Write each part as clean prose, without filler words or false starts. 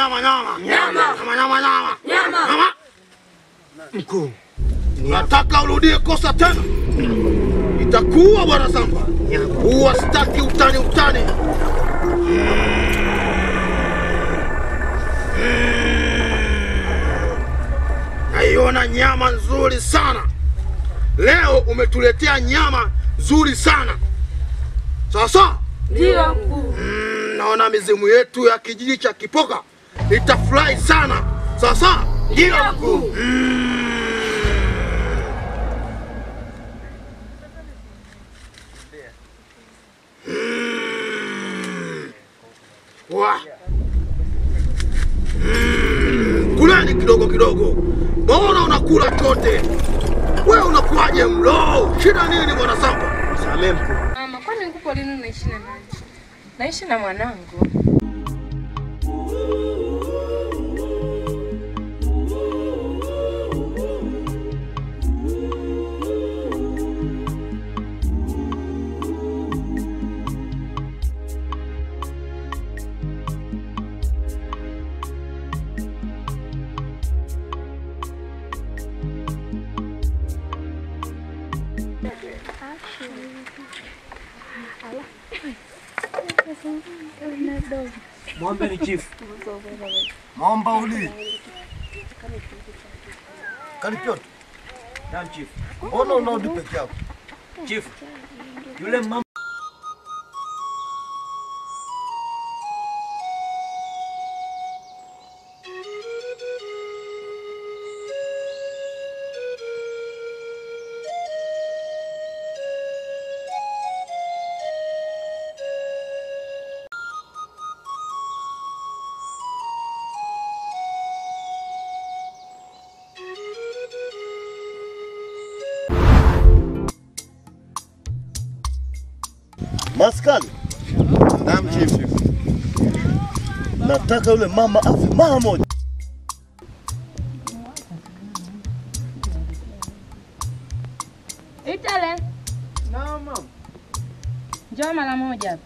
Nyama. Mkuu, nataka urudie kosa tena. Itakuwa bwana Samba. Huwa sitaki utani. Naiona nyama nzuri sana. Leo umetuletea nyama nzuri sana. Sasa? Ndio mkuu. Naona mizimu yetu ya kijiji cha Kipoka itafurahi sana. Sasa? Ndio mkuu. Kulani kidogo. Mbona unakula chote? Wewe unakuaje mlo? Shida nini bwana Samba? Samehe mkuu. Mama, kwani mkuu lini unaishi na nani? Naishi na mwanangu. Mwombe ni chief. Mwomba uli. Kalipioto. Dan chief. Mbona unarudi peke yako? Chief. Yule mama Maskali. Naam chief. Nataka yule mama afe mara moja. Itale. Naam mama. Njoo mara moja hapa.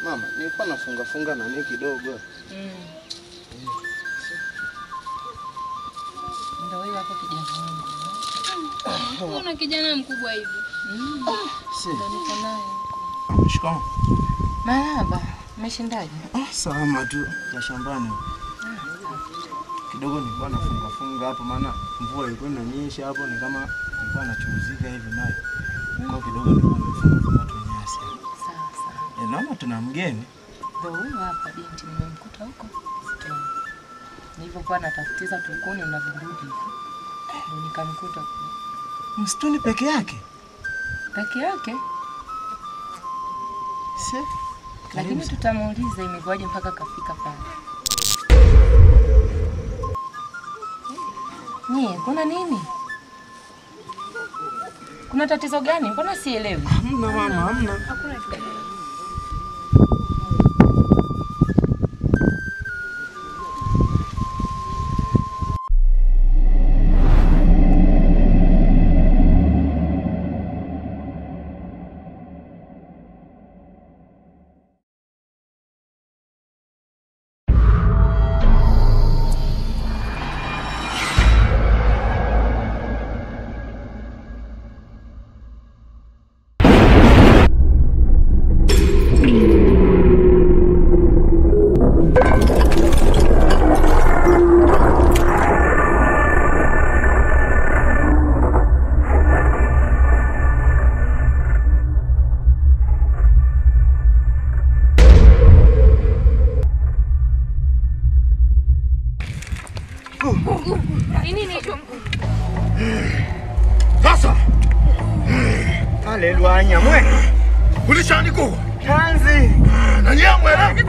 Mama, nilikuwa nafunga na nini kidogo. Ndio wewe hapo kijana wangu. Una kijana mkubwa hivi. Si. Ndio niko naye. Shikamoo. Marhaba, umeshindaje? Salama tu ya shambani. Kidogo nilikuwa nafunga hapo maana mvua ilikuwa inanyesha hapo ni kama nilikuwa nachuzika hivi maji. Kwa kidogo nilikuwa nafunga tu nyasi. Sawa. Naona tuna mgeni. Ndio huyu hapa binti nimemkuta huko. Nilipokuwa natafutiza tukuni na vurudi. Ndio nikamkuta msituni peke yake. Peke yake? Si. Lakini tutamuuliza imekuwaje mpaka kafika pale. Kuna nini? Kuna tatizo gani? Mbona sielewi? Hamna mama, hamna. Hakuna kitu. Sasa. Haleluya mwe. Ulishaniko. Kanzi. Na nyie amwelewe.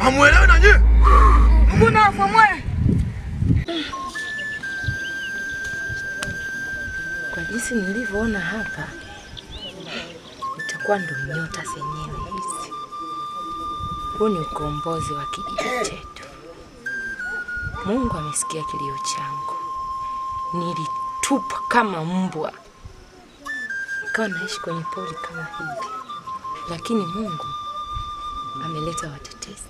Amwelewe na nyie. Mbona afamwe? Kwa jinsi nilivyoona hapa, itakuwa ndo nyota zenyewe hizi. Huu ni ukombozi wa kijiji chetu. Mungu amesikia kilio changu. Nilitupwa kama mbwa, nikawa naishi kwenye pori kama hili, lakini Mungu ameleta watetezi.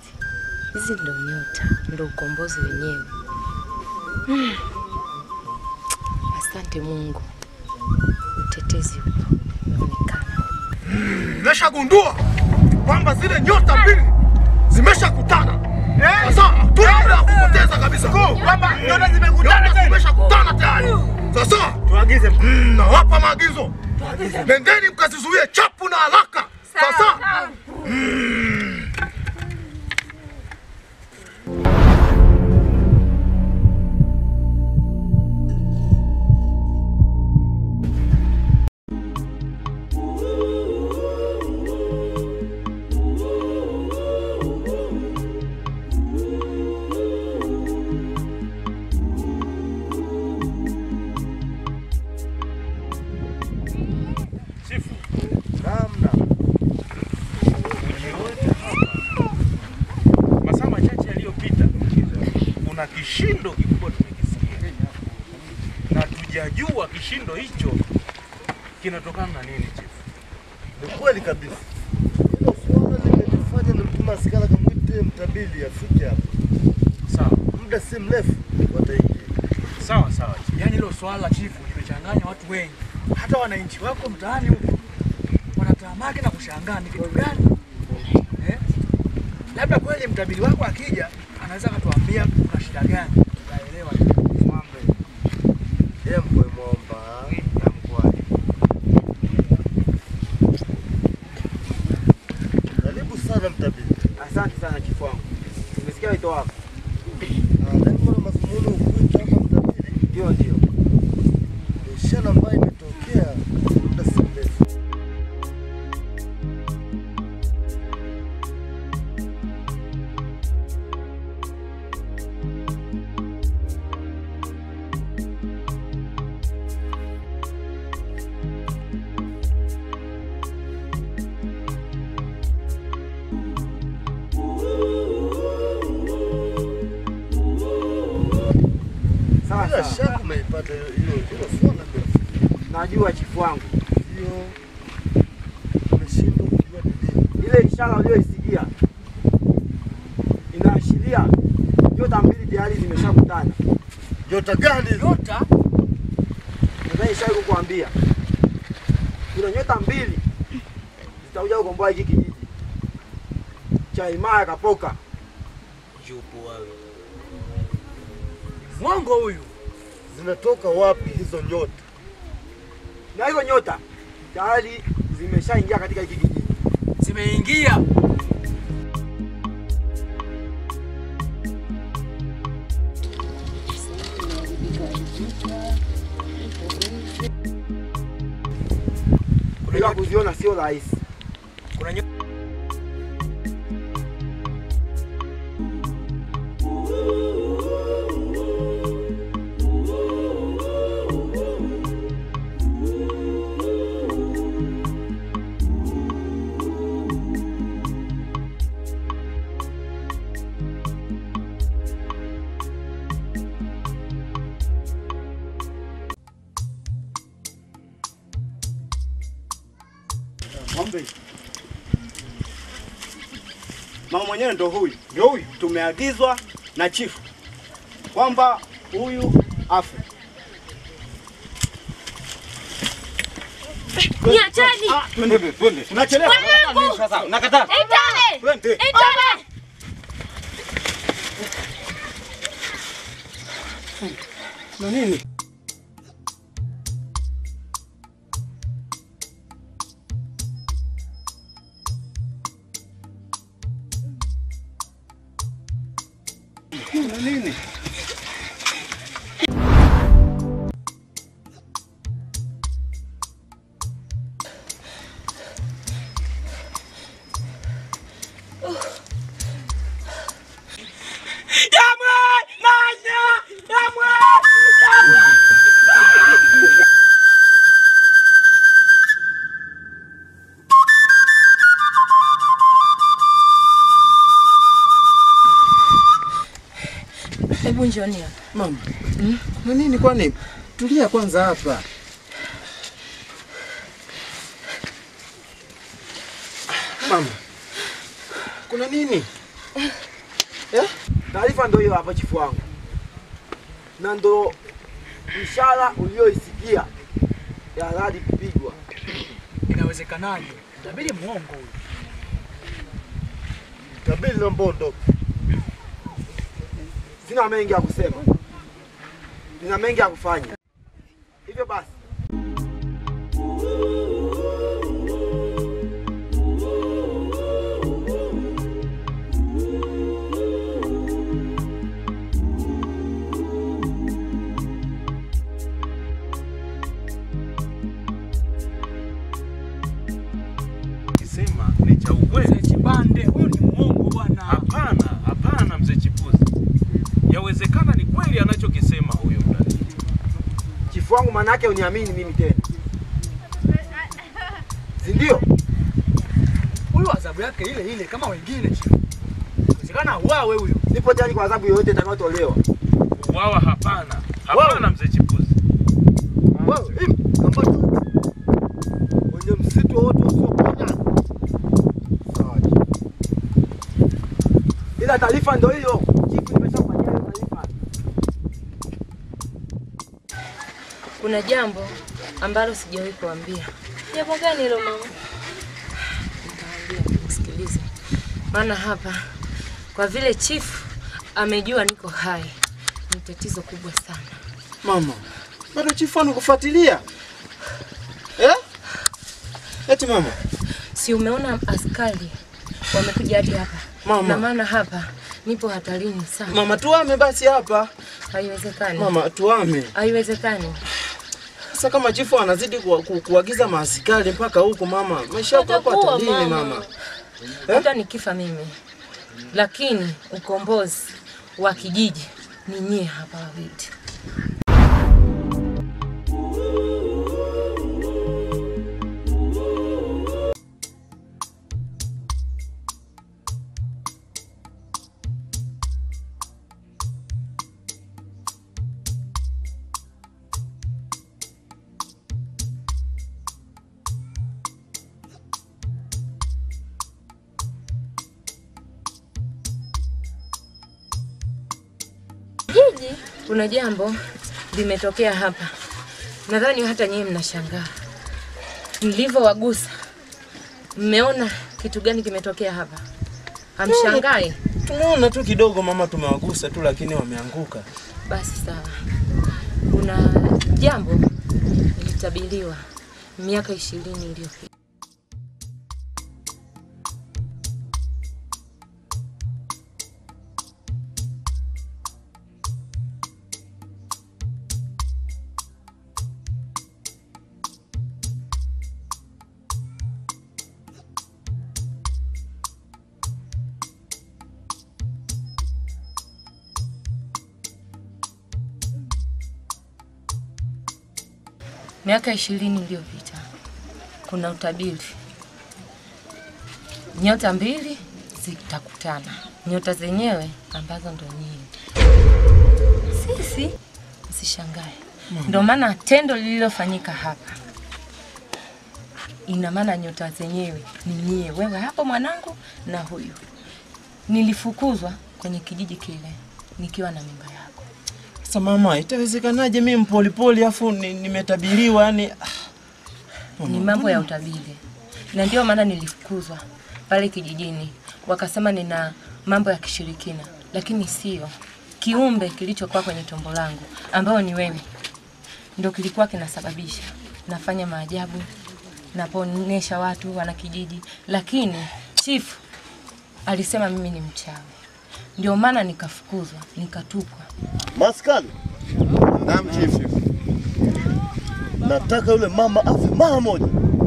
Hizi ndo nyota, ndo ukombozi wenyewe. Asante Mungu, utetezi umeonekana. Nimeshagundua kwamba zile nyota mbili zimeshakutana. Sasa tunataka kupoteza kabisa. Kwamba nyota zimekutana tena. Zimeshakutana tayari. Sasa Tuagize mkuu. nawapa maagizo. Nendeni mkazizuie chapu na haraka. Sasa kuna kishindo kikubwa tumekisikia. Na tujajua kishindo hicho kinatokana na nini, chief? Ni kweli kabisa. Hilo swala limenifanya nimtuma askari kamwite mtabili afike hapa. Sawa. Muda si mrefu wataingia. Sawa sawa. Yaani hilo swala chifu limechanganya watu wengi. Hata wananchi wako mtaani huko wanatamaki na kushangaa ni kitu gani? Labda kweli mtabiri wako akija anaweza kutuambia kuna shida gani. Tutaelewa. Mwambe. Mkwe mwomba. Mkwe. Karibu sana mtabili. Asante sana chifu wangu. Tumesikia wito wako. Ndio mazungumzo ukuita hapa mtabili. Ndio. Ishara ambayo imetokea muda si mrefu. Bila shaka umeipata hilo swala ndio. Najua chifu wangu. Hiyo umeshindwa kujua nini. Ile ishara uliyoisikia inaashiria nyota mbili tayari zimeshakutana. Nyota gani? Nyota Ndio ishara kukuambia. Kuna nyota mbili zitakuja kukomboa hiki kijiji cha Imaya Kapoka. yupo wawe. Mwongo huyu. Zinatoka wapi hizo nyota? Na hizo nyota tayari zimeshaingia katika hiki kijiji. Zimeingia. Kuna kuziona sio rahisi. Kuna Mwambe. Mama mwenyewe ndo huyu. Ndio huyu. Tumeagizwa na chifu kwamba huyu afe. Niacheni. Twende. Tunachelewa. Nakataa. Itale. Twende. Itale. Na nini? Na nini? Hebu njoni hapa. Mama. Na nini kwani? Tulia kwanza hapa. Mama. Kuna nini? Taarifa ndio hiyo hapa chifu wangu. Na ndo ishara ulioisikia ya radi kupigwa. Inawezekanaje? Tabiri muongo huyu. Tabili na mbondo. Sina mengi ya kusema. Nina mengi ya kufanya. Hivyo basi. Kisema ni cha ukweli. Mzee Chibande, huyu ni muongo bwana. Hapana mzee Chipuzi. Yawezekana ni kweli anachokisema huyo mdada. Chifu wangu manake uniamini mimi tena. Si ndio? Huyu adhabu yake ile kama wengine chifu. Inawezekana wawe huyo. Nipo tayari kwa adhabu yoyote itakayotolewa. Wawa hapana mzee Chipuzi. Wewe ambacho kwenye msitu wote usiopona. Sawa. Ila taarifa ndio hiyo. Chifu nimeshafanyia hiyo taarifa. Kuna jambo ambalo sijawahi kuambia. Jambo gani hilo mama? Nitaambia, msikilize. Maana hapa kwa vile chifu amejua niko hai, ni tatizo kubwa sana. Mama. Bado chifu anakufuatilia? Eti mama. Si umeona askari wamekuja hadi hapa? Mama. Na maana hapa nipo hatarini sana. Mama tuame basi hapa. Haiwezekani. Mama tuame. Haiwezekani. Sasa kama chifu anazidi kuagiza maaskari mpaka huko mama, maisha yako hapo hatarini mama. Hata nikifa mimi. Lakini ukombozi wa kijiji ni nyie hapa wawili. Jiji, Kuna jambo limetokea hapa. Nadhani hata nyinyi mnashangaa. Nilivyowagusa. Mmeona kitu gani kimetokea hapa? Hamshangai? Tumeona tu kidogo mama, tumewagusa tu lakini wameanguka. Basi sawa. Kuna jambo lilitabiriwa miaka 20 iliyopita. Miaka 20 iliyopita kuna utabiri. Nyota mbili zitakutana. Nyota zenyewe ambazo ndo nyinyi. Sisi msishangae. Ndio maana tendo lililofanyika hapa. Ina maana nyota zenyewe ni nyie. Wewe hapo mwanangu na huyu. Nilifukuzwa kwenye kijiji kile nikiwa na mimba yako. Sasa mama, itawezekanaje mimi mpolipoli afu nimetabiriwa yani? Ni mambo ya utabiri. Na ndio maana nilifukuzwa pale kijijini. Wakasema nina mambo ya kishirikina, lakini sio. Kiumbe kilichokuwa kwenye tumbo langu ambao ni wewe ndio kilikuwa kinasababisha nafanya maajabu, naponesha watu wana kijiji, lakini chifu alisema mimi ni mchawi. Ndio maana nikafukuzwa, nikatupwa. Maskani. Naam chief. Nataka yule mama afe mara moja.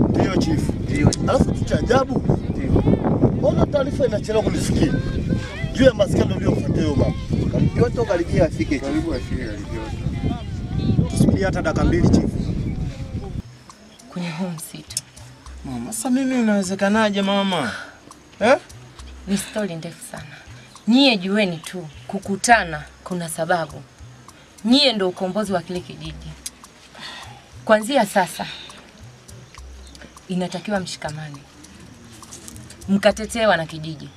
Ndio chief. Ndio. Alafu kitu cha ajabu. Ndio. Ona taarifa inachelewa kunifikia. Juu ya maskani uliofuatia huyo mama. Joto karibia afike. Karibu afike karibia. Tusubiri hata dakika 2 chief. Kwenye huu msitu. Mama, sasa mimi inawezekanaje mama? Ni story ndefu sana. Nyie jueni tu kukutana kuna sababu. Nyie ndio ukombozi wa kile kijiji. Kuanzia sasa inatakiwa mshikamane, mkatetee wana kijiji.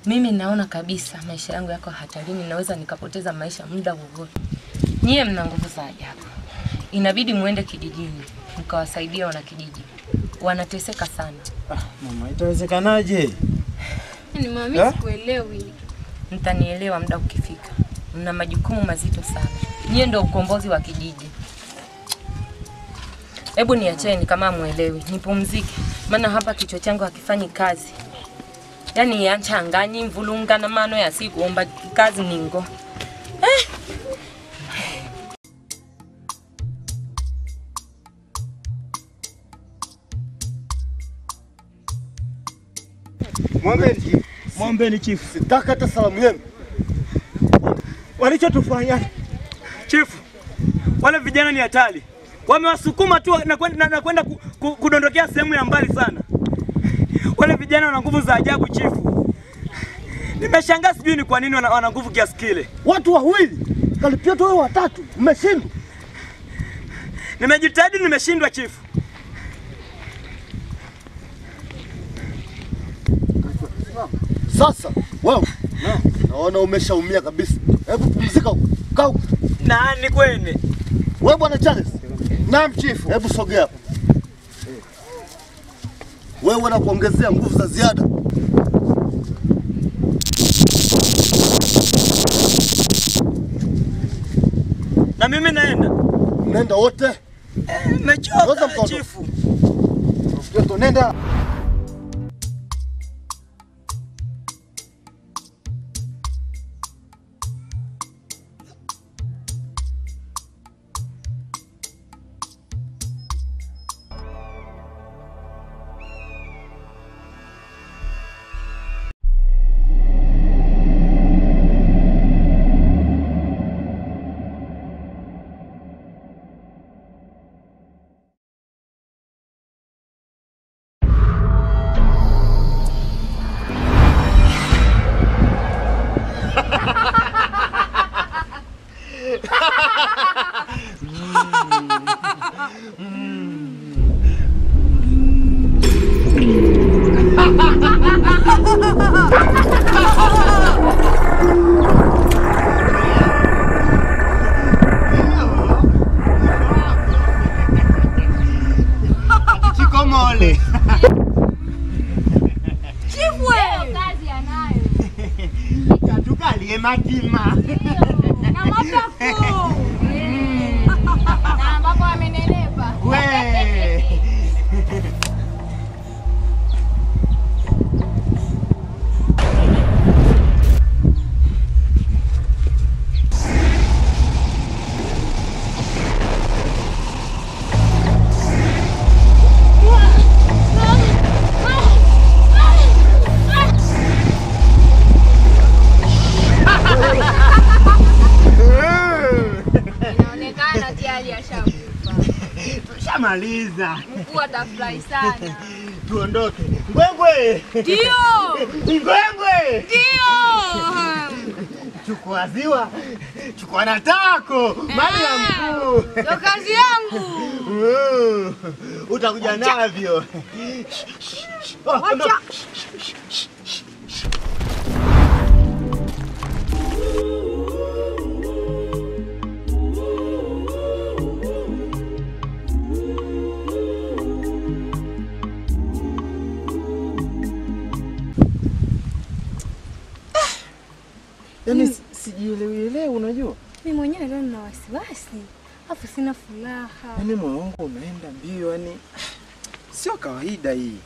Mimi naona kabisa maisha yangu yako hatarini, naweza nikapoteza maisha muda wowote. Nyie mna nguvu za ajabu. Inabidi muende kijijini mkawasaidia wana kijiji. Wanateseka sana. Mama, itawezekanaje? Ni mama, sikuelewi. Mtanielewa muda ukifika. Mna majukumu mazito sana. Nyie ndio ukombozi wa kijiji. Hebu niacheni kama muelewi, nipumzike. Maana hapa kichwa changu hakifanyi kazi. Yaani yanchanganyi mvulunga na mano ya siku omba kazi ningo. Mwombeni chief. Sitaka hata salamu yenu. Walichotufanya chief, wale vijana ni hatari. Wamewasukuma tu na kwenda kudondokea sehemu ya mbali sana. Wale vijana wana nguvu za ajabu chief. Nimeshangaa sijui ni kwa nini wana nguvu kiasi kile. Watu wawili, kalipia tu wewe watatu, umeshindwa. Nimejitahidi nimeshindwa chief. Sasa wewe naona umeshaumia kabisa. Hebu pumzika huko. Kaa huko. Nani kwene? Wewe bwana Charles. Naam chief. Hebu sogea hapo. Wewe na kuongezea nguvu za ziada. Na mimi naenda. Nenda wote. Nimechoka chief. Mtoto nenda. Chikomole. Chifu wewe kazi anayo. Katukalie matima. Na mapafu. Na ambapo amenenepa. We. Inaonekana tayari ashakufa. Tushamaliza. Mkuu atafurahi sana. Tuondoke. Ngwengwe. Ndio. Ngwengwe. Ndio. Chukua ziwa. Chukua na tako. Mali ya mkuu. Ndio kazi yangu. Utakuja navyo. Wacha. Yaani sijielewi unajua? Mimi mwenyewe leo nina wasiwasi. Afu sina furaha. Yaani moyo wangu unaenda mbio, yani sio kawaida hii.